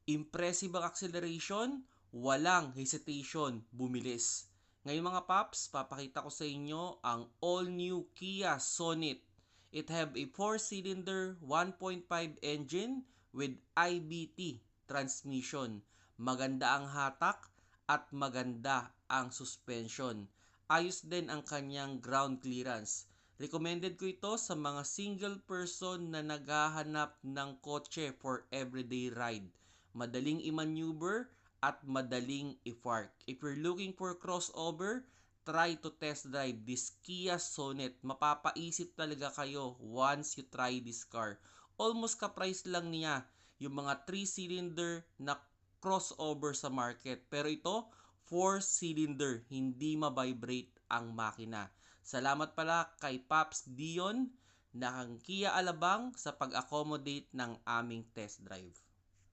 Impressive ang acceleration, walang hesitation, bumilis. Ngayon mga paps, papakita ko sa inyo ang all-new Kia Sonet. It have a 4-cylinder 1.5 engine with IBT transmission. Maganda ang hatak at maganda ang suspension. Ayos din ang kanyang ground clearance. Recommended ko ito sa mga single person na naghahanap ng kotse for everyday ride. Madaling i-maneuver at madaling i-park. If you're looking for crossover, try to test drive this Kia Sonet. Mapapaisip talaga kayo once you try this car. Almost ka-price lang niya yung mga 3-cylinder na crossover sa market. Pero ito, 4-cylinder, hindi ma-vibrate ang makina. Salamat pala kay Paps Dion ng Kia Alabang sa pag-accommodate ng aming test drive.